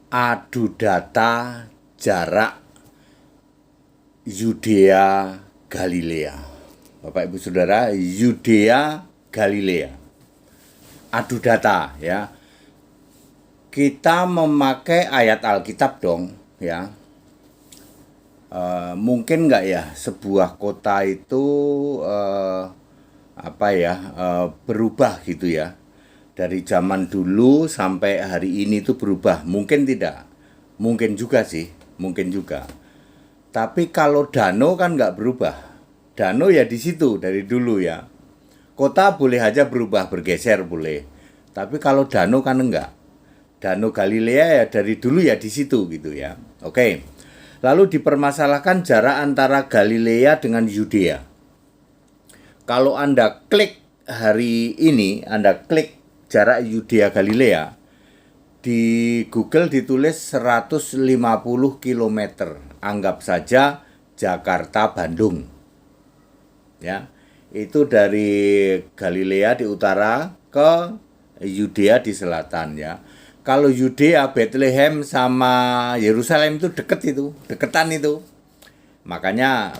adu data jarak Yudea Galilea. Bapak Ibu Saudara, Yudea Galilea. Adu data ya. Kita memakai ayat Alkitab dong ya. Mungkin nggak ya sebuah kota itu berubah gitu ya, dari zaman dulu sampai hari ini itu berubah? Mungkin tidak, mungkin juga sih, mungkin juga. Tapi kalau danau kan nggak berubah, danau ya di situ dari dulu ya. Kota boleh aja berubah, bergeser boleh, tapi kalau danau kan enggak. Danau Galilea ya dari dulu ya di situ gitu ya. Oke. Lalu dipermasalahkan jarak antara Galilea dengan Yudea. Kalau Anda klik hari ini, Anda klik jarak Yudea Galilea, di Google ditulis 150 km. Anggap saja Jakarta Bandung. Ya. Itu dari Galilea di utara ke Yudea di selatan ya. Kalau Yudea, Bethlehem sama Yerusalem itu deketan itu. Makanya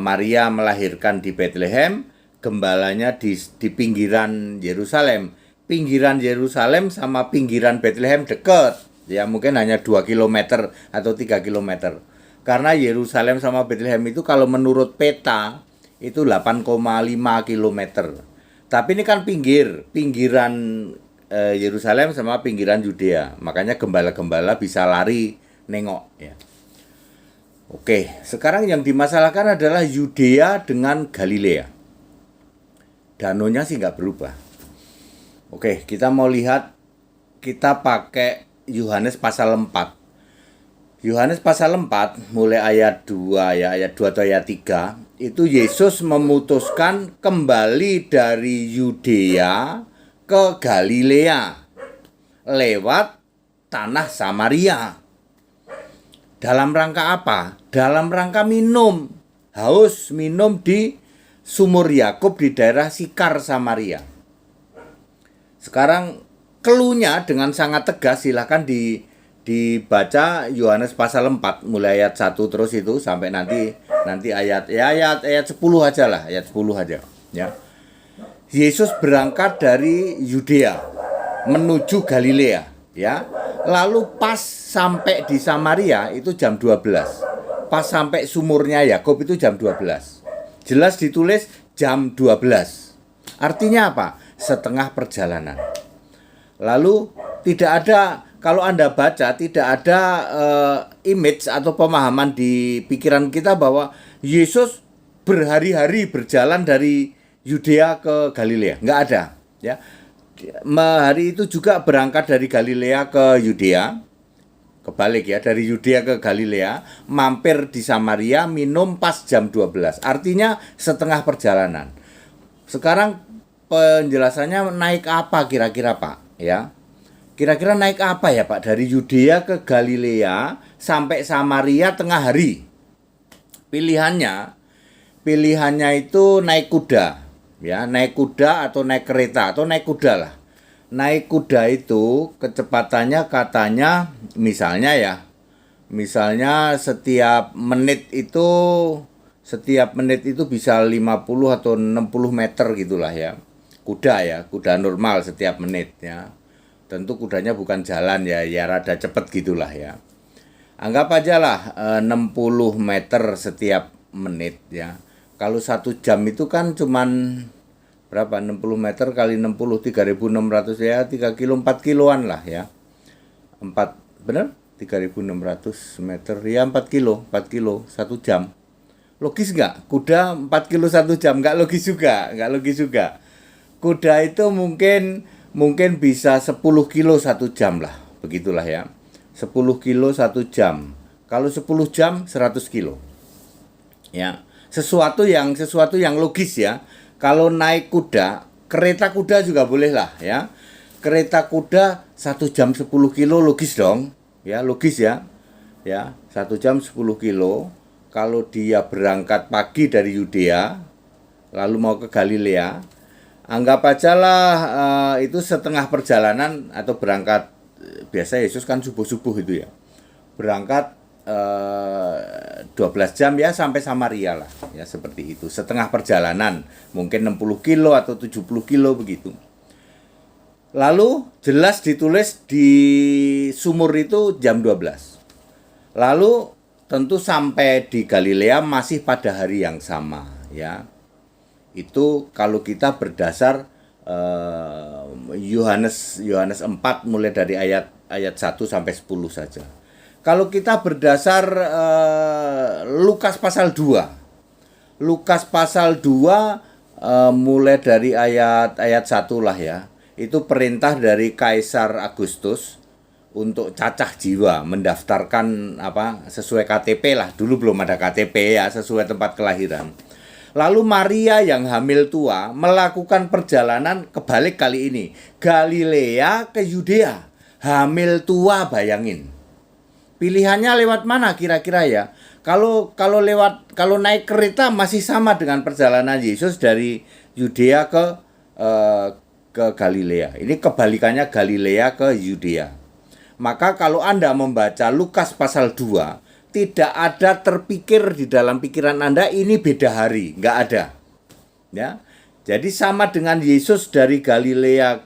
Maria melahirkan di Bethlehem, gembalanya di pinggiran Yerusalem. Pinggiran Yerusalem sama pinggiran Bethlehem dekat. Ya mungkin hanya 2 km atau 3 km. Karena Yerusalem sama Bethlehem itu kalau menurut peta itu 8,5 km. Tapi ini kan pinggiran Yerusalem sama pinggiran Yudea. Makanya gembala-gembala bisa lari nengok ya. Oke, sekarang yang dimasalahkan adalah Yudea dengan Galilea. Danaunya sih nggak berubah. Oke, kita mau lihat, kita pakai Yohanes pasal 4. Yohanes pasal 4 mulai ayat 2 ya, ayat 2 atau ayat 3, itu Yesus memutuskan kembali dari Yudea ke Galilea lewat tanah Samaria. Dalam rangka apa? Dalam rangka minum. Haus minum di sumur Yakub di daerah Sikar Samaria. Sekarang keluhnya dengan sangat tegas, silahkan dibaca Yohanes pasal 4 mulai ayat 1 terus itu sampai nanti ayat 10 aja lah, ayat 10 aja ya. Yesus berangkat dari Yudea menuju Galilea ya. Lalu pas sampai di Samaria itu jam 12. Pas sampai sumurnya Yakub itu jam 12. Jelas ditulis jam 12. Artinya apa? Setengah perjalanan. Lalu tidak ada, kalau Anda baca tidak ada image atau pemahaman di pikiran kita bahwa Yesus berhari-hari berjalan dari Yudea ke Galilea, nggak ada ya. Hari itu juga berangkat dari Galilea ke Yudea, kebalik ya, dari Yudea ke Galilea, mampir di Samaria, minum pas jam 12. Artinya setengah perjalanan. Sekarang penjelasannya naik apa kira-kira Pak ya? Kira-kira naik apa ya Pak dari Yudea ke Galilea sampai Samaria tengah hari? Pilihannya itu naik kuda. Ya, naik kuda atau naik kereta atau naik kuda lah. Naik kuda itu kecepatannya katanya misalnya setiap menit itu bisa 50 atau 60 meter gitulah ya. Kuda normal setiap menit ya. Tentu kudanya bukan jalan ya rada cepet gitulah ya. Anggap aja lah 60 meter setiap menit ya. Kalau 1 jam itu kan cuman berapa? 60 meter kali 60, 3.600 ya, 3 kilo, 4 kiloan lah ya. 4, bener? 3.600 meter ya, 4 kilo 1 jam. Logis nggak? Kuda 4 kilo 1 jam, nggak logis juga. Kuda itu mungkin bisa 10 kilo 1 jam lah, begitulah ya. 10 kilo 1 jam. Kalau 10 jam 100 kilo. Ya. Sesuatu yang logis ya. Kalau naik kuda, kereta kuda juga boleh lah ya. Kereta kuda 1 jam 10 kilo logis dong. Ya, logis ya. Ya, 1 jam 10 kilo. Kalau dia berangkat pagi dari Yudea lalu mau ke Galilea, anggap aja lah itu setengah perjalanan atau berangkat biasa Yesus kan subuh-subuh itu ya. Berangkat 12 jam ya sampai Samaria lah ya, seperti itu. Setengah perjalanan, mungkin 60 kilo atau 70 kilo begitu. Lalu jelas ditulis di sumur itu jam 12. Lalu tentu sampai di Galilea masih pada hari yang sama ya. Itu kalau kita berdasar Yohanes 4 mulai dari ayat 1 sampai 10 saja. Kalau kita berdasar Lukas pasal 2. Lukas pasal 2 mulai dari ayat 1 lah ya. Itu perintah dari Kaisar Agustus untuk cacah jiwa, mendaftarkan sesuai KTP lah. Dulu belum ada KTP ya, sesuai tempat kelahiran. Lalu Maria yang hamil tua melakukan perjalanan kebalik kali ini. Galilea ke Yudea. Hamil tua, bayangin. Pilihannya lewat mana kira-kira ya? Kalau naik kereta masih sama dengan perjalanan Yesus dari Yudea ke Galilea. Ini kebalikannya Galilea ke Yudea. Maka kalau Anda membaca Lukas pasal 2, tidak ada terpikir di dalam pikiran Anda ini beda hari, nggak ada. Ya. Jadi sama dengan Yesus dari Yudea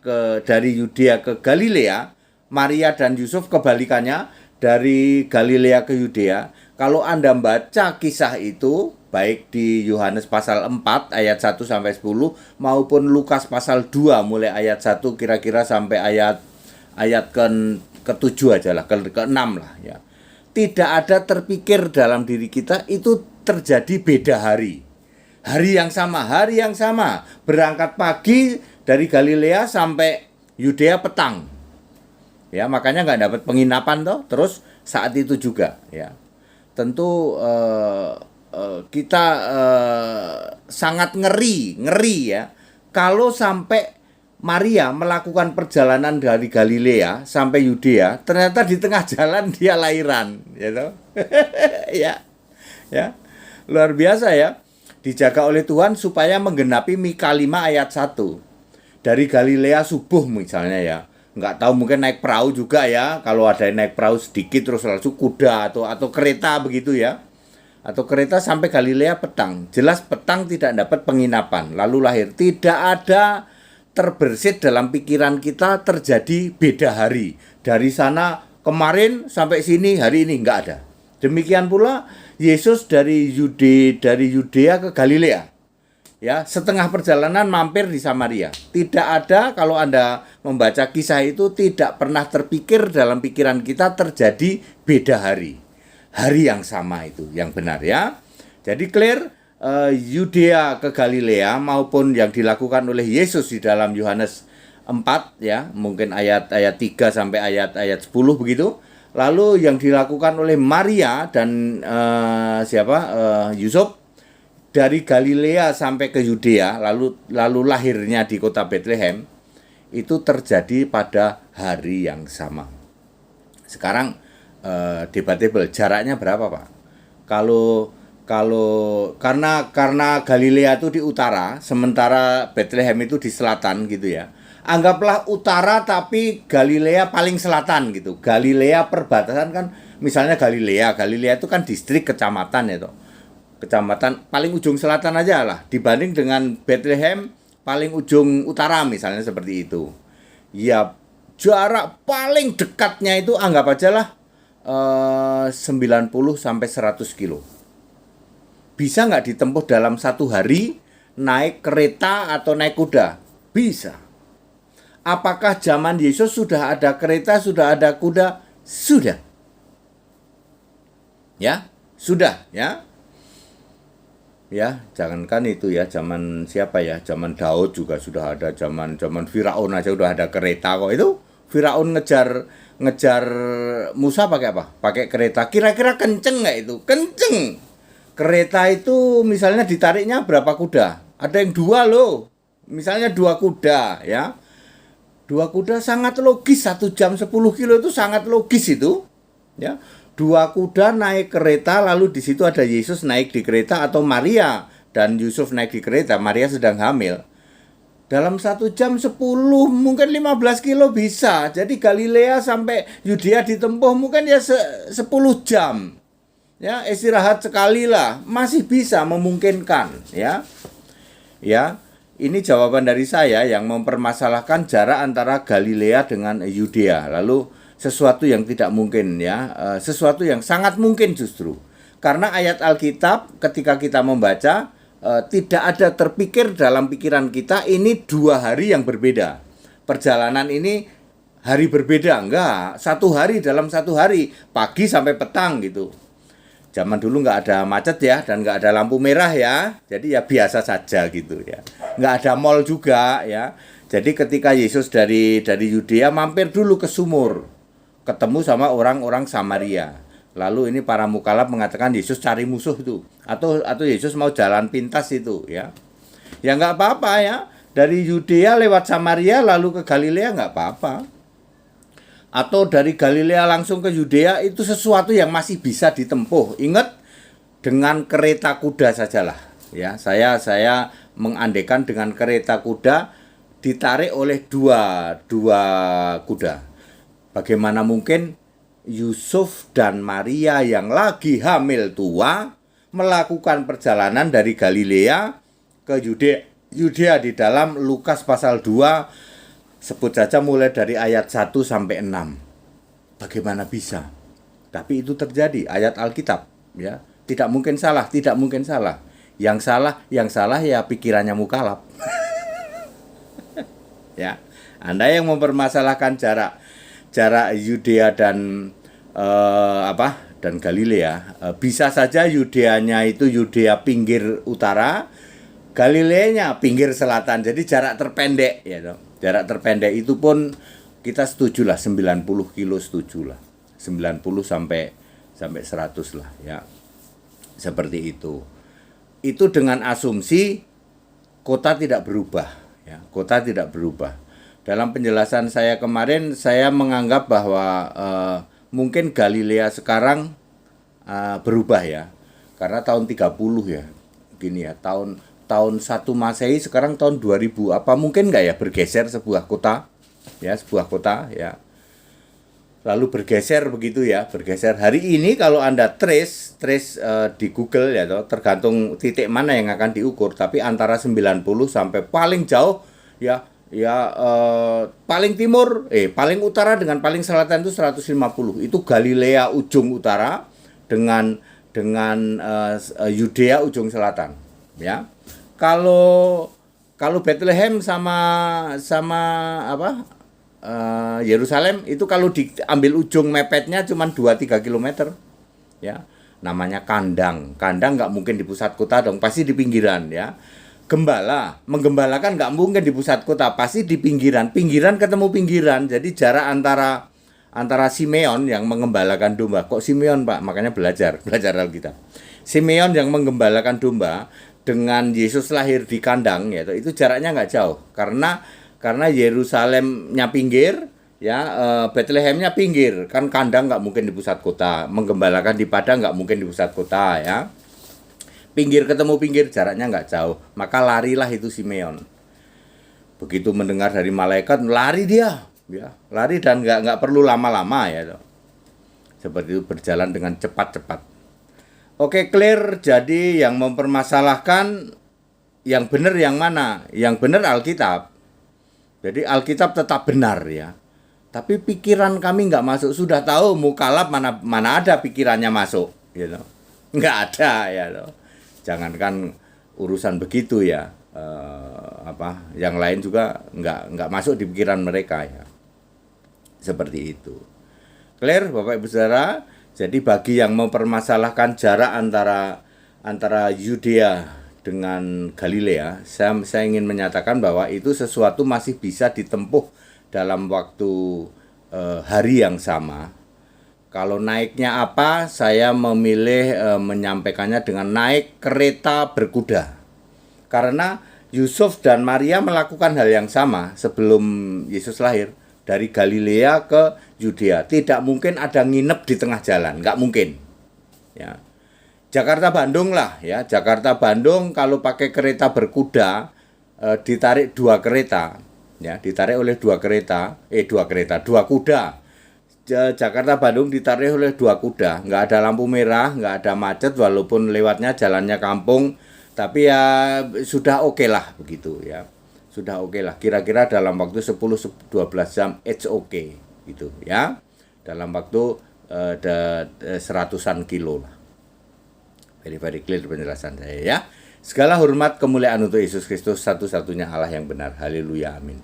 ke Galilea, Maria dan Yusuf kebalikannya dari Galilea ke Yudea. Kalau Anda baca kisah itu baik di Yohanes pasal 4 ayat 1 sampai 10 maupun Lukas pasal 2 mulai ayat 1 kira-kira sampai ayat ke-7 aja lah, ke-6 lah ya. Tidak ada terpikir dalam diri kita itu terjadi beda hari. Hari yang sama. Berangkat pagi dari Galilea sampai Yudea petang. Ya, makanya nggak dapat penginapan toh. Terus saat itu juga ya. Tentu kita sangat ngeri ya. Kalau sampai Maria melakukan perjalanan dari Galilea sampai Yudea, ternyata di tengah jalan dia lahiran, gitu. ya. Luar biasa ya. Dijaga oleh Tuhan supaya menggenapi Mika 5 ayat 1. Dari Galilea subuh misalnya ya. Nggak tahu mungkin naik perahu juga ya. Kalau ada yang naik perahu sedikit terus langsung kuda atau kereta begitu ya. Atau kereta sampai Galilea petang. Jelas petang tidak dapat penginapan. Lalu lahir. Tidak ada terbersit dalam pikiran kita terjadi beda hari. Dari sana kemarin sampai sini hari ini nggak ada. Demikian pula Yesus dari Yudea ke Galilea. Ya, setengah perjalanan mampir di Samaria. Tidak ada, kalau Anda membaca kisah itu tidak pernah terpikir dalam pikiran kita terjadi beda hari. Hari yang sama itu yang benar ya. Jadi clear. Yudea ke Galilea maupun yang dilakukan oleh Yesus di dalam Yohanes 4 ya, mungkin ayat 3 sampai ayat 10 begitu. Lalu yang dilakukan oleh Maria dan Yusuf dari Galilea sampai ke Yudea lalu lahirnya di kota Bethlehem itu terjadi pada hari yang sama. Sekarang debatable jaraknya berapa, Pak? Karena Galilea itu di utara, sementara Bethlehem itu di selatan gitu ya. Anggaplah utara tapi Galilea paling selatan gitu. Galilea perbatasan kan, misalnya Galilea itu kan distrik kecamatan itu. Kecamatan paling ujung selatan aja lah dibanding dengan Bethlehem paling ujung utara misalnya seperti itu. Ya jarak paling dekatnya itu anggap aja lah 90 sampai 100 kilo. Bisa nggak ditempuh dalam satu hari naik kereta atau naik kuda? Bisa. Apakah zaman Yesus sudah ada kereta, sudah ada kuda? Sudah. Ya, sudah ya. Ya, jangankan itu ya, zaman siapa ya? Zaman Daud juga sudah ada, zaman Firaun aja udah ada kereta kok. Itu Firaun ngejar Musa pakai apa? Pakai kereta. Kira-kira kenceng nggak itu? Kenceng. Kereta itu misalnya ditariknya berapa kuda? Ada yang 2 loh. Misalnya 2 kuda ya. 2 kuda sangat logis, 1 jam 10 kilo itu sangat logis itu. Ya. 2 kuda naik kereta, lalu di situ ada Yesus naik di kereta atau Maria dan Yusuf naik di kereta. Maria sedang hamil. Dalam 1 jam 10, mungkin 15 kilo bisa. Jadi Galilea sampai Yudea ditempuh mungkin ya 10 jam. Ya, istirahat sekali lah, masih bisa memungkinkan, ya. Ya, ini jawaban dari saya yang mempermasalahkan jarak antara Galilea dengan Yudea. Lalu sesuatu yang tidak mungkin, ya, sesuatu yang sangat mungkin justru. Karena ayat Alkitab ketika kita membaca, tidak ada terpikir dalam pikiran kita ini 2 hari yang berbeda. Perjalanan ini hari berbeda, enggak. 1 hari dalam 1 hari, pagi sampai petang gitu. Zaman dulu nggak ada macet ya, dan nggak ada lampu merah ya. Jadi ya biasa saja gitu ya. Nggak ada mall juga ya. Jadi ketika Yesus dari Yudea mampir dulu ke sumur, ketemu sama orang-orang Samaria. Lalu ini para mukalaf mengatakan Yesus cari musuh itu, atau Yesus mau jalan pintas itu, ya. Ya nggak apa-apa ya. Dari Yudea lewat Samaria lalu ke Galilea nggak apa-apa. Atau dari Galilea langsung ke Yudea itu sesuatu yang masih bisa ditempuh. Ingat, dengan kereta kuda sajalah, ya. Saya mengandekan dengan kereta kuda ditarik oleh dua kuda. Bagaimana mungkin Yusuf dan Maria yang lagi hamil tua melakukan perjalanan dari Galilea ke Yudea di dalam Lukas pasal 2, sebut saja mulai dari ayat 1 sampai 6. Bagaimana bisa? Tapi itu terjadi, ayat Alkitab, ya. Tidak mungkin salah, tidak mungkin salah. Yang salah ya pikirannya mukalaf. Ya. Anda yang mempermasalahkan jarak Yudea dan dan Galilea, bisa saja Yudeanya itu Yudea pinggir utara, Galileanya pinggir selatan. Jadi jarak terpendek, ya toh. Jarak terpendek itu pun kita setujulah 90 kilo, setujulah 90 sampai 100 lah, ya. Seperti itu. Itu dengan asumsi kota tidak berubah, ya. Kota tidak berubah. Dalam penjelasan saya kemarin, saya menganggap bahwa mungkin Galilea sekarang berubah ya. Karena tahun 30 ya. Gini ya, tahun 1 Masehi sekarang tahun 2000. Apa mungkin enggak ya bergeser sebuah kota? Ya, sebuah kota ya. Lalu bergeser begitu ya, bergeser. Hari ini kalau Anda trace di Google ya toh, tergantung titik mana yang akan diukur, tapi antara 90 sampai paling jauh ya paling timur, paling utara dengan paling selatan itu 150. Itu Galilea ujung utara dengan Yudea ujung selatan, ya. Kalau Bethlehem sama Yerusalem itu kalau diambil ujung mepetnya cuma 2-3 km, ya. Namanya kandang nggak mungkin di pusat kota dong, pasti di pinggiran, ya. Menggembalakan nggak mungkin di pusat kota, pasti di pinggiran ketemu pinggiran. Jadi jarak antara Simeon yang mengembalakan domba, kok Simeon Pak, makanya belajar Alkitab. Simeon yang menggembalakan domba dengan Yesus lahir di kandang, ya, itu jaraknya nggak jauh, karena Yerusalemnya pinggir, ya, Bethlehemnya pinggir, kan kandang nggak mungkin di pusat kota, menggembalakan di padang nggak mungkin di pusat kota, ya. Pinggir ketemu pinggir, jaraknya nggak jauh, maka larilah itu Simeon. Begitu mendengar dari malaikat, lari dia, ya, lari dan nggak perlu lama-lama, ya. Seperti itu, berjalan dengan cepat-cepat. Oke, clear. Jadi yang mempermasalahkan yang benar yang mana? Yang benar Alkitab. Jadi Alkitab tetap benar, ya. Tapi pikiran kami nggak masuk. Sudah tahu mukalaf mana ada pikirannya masuk, gitu. Nggak ada, ya loh. Jangankan urusan begitu ya. Yang lain juga nggak masuk di pikiran mereka, ya. Seperti itu. Clear, Bapak Ibu Saudara? Jadi bagi yang mempermasalahkan jarak antara Yudea dengan Galilea, saya ingin menyatakan bahwa itu sesuatu masih bisa ditempuh dalam waktu hari yang sama. Kalau naiknya apa, saya memilih menyampaikannya dengan naik kereta berkuda. Karena Yusuf dan Maria melakukan hal yang sama sebelum Yesus lahir. Dari Galilea ke Yudea, tidak mungkin ada nginep di tengah jalan, nggak mungkin, ya. Jakarta Bandung lah, ya. Jakarta Bandung kalau pakai kereta berkuda ditarik dua kereta, ya, ditarik oleh dua kuda. Jakarta Bandung ditarik oleh dua kuda, nggak ada lampu merah, nggak ada macet, walaupun lewatnya jalannya kampung, tapi ya sudah oke lah begitu ya, sudah oke lah. Kira-kira dalam waktu 10-12 jam it's okay gitu ya, dalam waktu seratusan kilo lah. Very clear penjelasan saya ya. Segala hormat kemuliaan untuk Yesus Kristus, satu-satunya Allah yang benar. Haleluya, amin.